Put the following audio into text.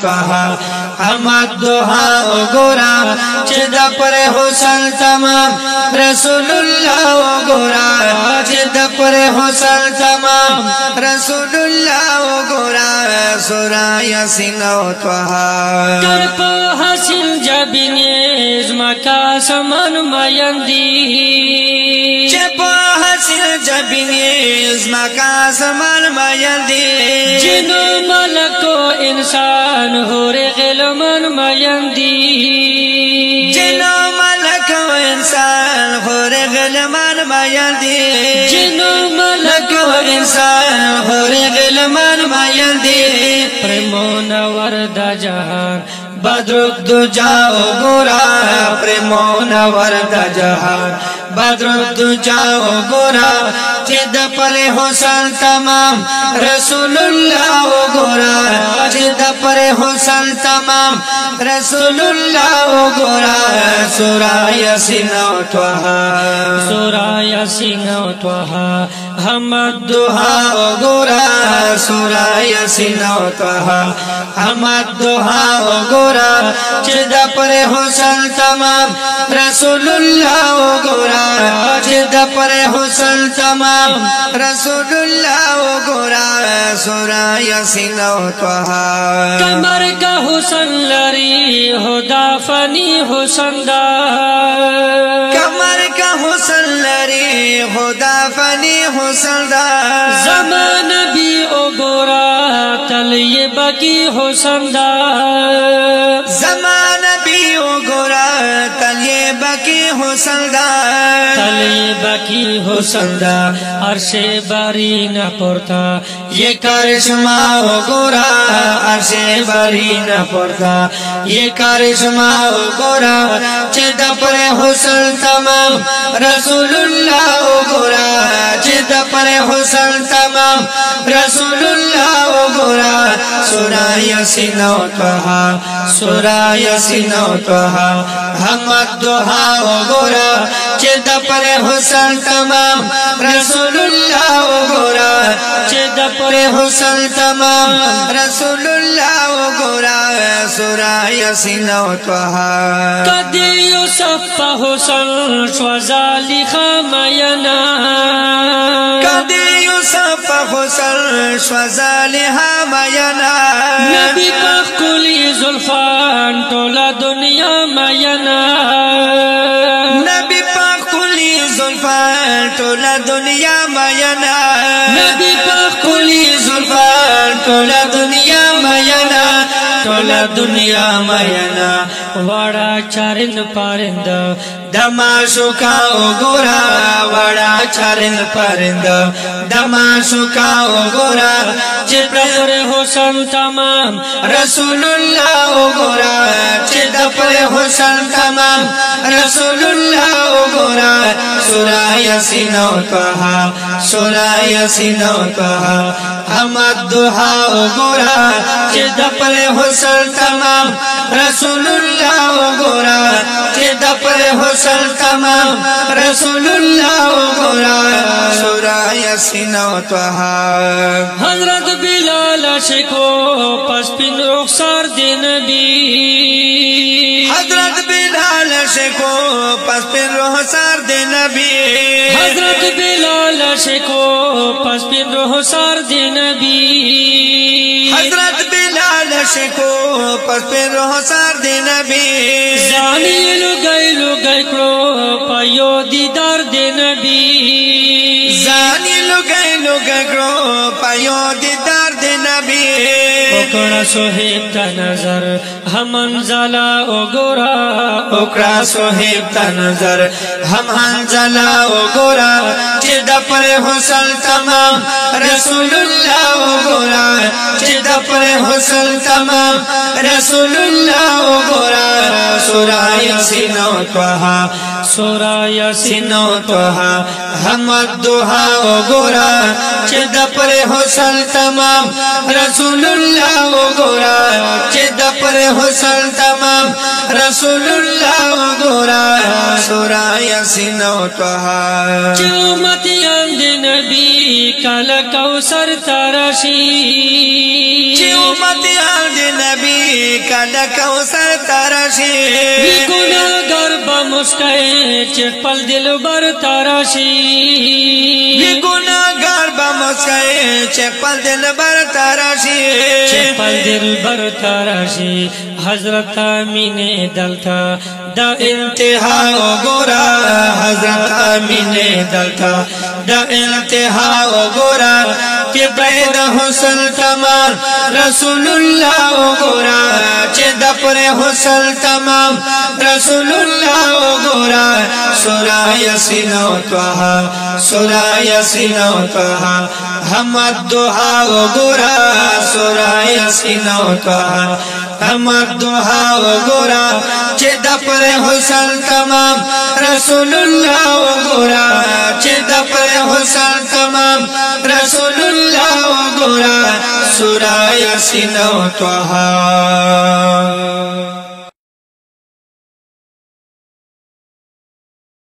توها حمد دوها وګورا چې د پر حسن تمام رسول الله وګورا چې د پر حسن تمام رسول الله وګورا سورہ یاسین او توها تر په حسن جبینې زمکا سمان مایندی چې په حسن جبینې زمکا سمان مایندی جنو ملکو انسان هور غلمان مایندی جنو ملکو انسان هور غلمان مایندی جنو ملکو انسان هور غلمان مایندی پرمون ورد جهان بدر دجا وګورا پرمون ورد جهان بدر دجا وګورا چې د پر حسن تمام رسول الله وګورا چې د پر حسن تمام رسول الله وګورا سورہ یاسین او توها سورہ یاسین او توها حمد دوها وګورا سورہ یاسین او توها حمد دوها وګورا چې د پر حسن تمام رسول الله وګورا چې د پر حسن تمام رسول الله وګورا سورہ یاسین او توها کمر کا حسن لری خدا فنی حسن دا کمر کا حسن لری خدا فنی حسن دا زمان بھی اوگورا طلیب کی حسن دا زمان بھی اوگورا طلیب کی حسن دا طلیب کی حسن دا عرش باری نہ پڑتا یہ کرشمہ اوگورا عرش باری نہ پڑتا یہ کرشمہ اوگورا چې د پر حسن تمام رسول الله اوگورا چې د پر حسن تمام رسول الله اوگورا سورہ یاسین او توها سورہ یاسین او توها حمد دوها اوگورا چې د پر حسن تمام رسول الله اوگورا چې د پر حسن تمام رسول الله اوگورا سورہ یاسین او توها کدی یوسف حسن شوزالی خمینا کدی یوسف حسن شوزالها مینا نبی پاک کلی زلفان ټوله دنیا مینا نبی پاک کلی زلفان ټوله دنیا مینا نبی پاک کلی زلفان ټوله دنیا مینا ټوله دنیا مینا وڑا چارند پارند دماشوکا وګورا وڑا چارند پرند دماشوکا وګورا چې پر حسن تمام رسول الله وګورا چې د پر حسن تمام رسول الله وګورا سورہ یاسین او توها سورہ یاسین او توها حمد دوها وګورا چې د پر حسن تمام رسول الله وګورا چې د پر حسن تمام رسول الله وګورا سورہ یاسین او توها حضرت بلال شکو پس پن رخسار دی نبی حضرت بلال شکو پس پن رخسار دی نبی حضرت بلال شکو پس پن رخسار دی نبی حضرت بلال شکو پس پن رخسار دی نبی زانی لگئی کرو پایو دیدار دی نبی زانی لگئی کرو پایو دیدار دی نبی اکڑا صحیب تا نظر ہم انزالا اگورا اکڑا صحیب تا نظر ہم انزالا اگورا چې د پر حسن تمام رسول الله اگورا چې د پر حسن تمام رسول الله اگورا سورہ یاسین او توها سورہ یاسین او توها حمد دوها اگورا چې د پر حسن تمام رسول الله اگورا چې د پر حسن تمام رسول الله اگورا سورہ یاسین او توها چې امتیان دی نبی کل کوثر ترشی چې امتیان دی نبی کله کوثر تراشي وی ګناګار به مسکای چې خپل دلبر تراشي وی ګناګار به مسکای چې خپل دلبر تراشي چې خپل دلبر تراشي حضرت امینه دلتا دا انتہا وګورا حضرت امینه دلتا دا انتہا وګورا چې بيد حسن تمام رسول الله وګورا چې د پر حسن تمام رسول الله وګورا سورہ یاسین او طه سورہ یاسین او طه حمد دوحا وګورا سورہ یاسین او طه حمد دوحا وګورا چې د پر حسن تمام رسول الله وګورا چې د پر حسن تمام رسول الله وګورا سورہ یاسین او طه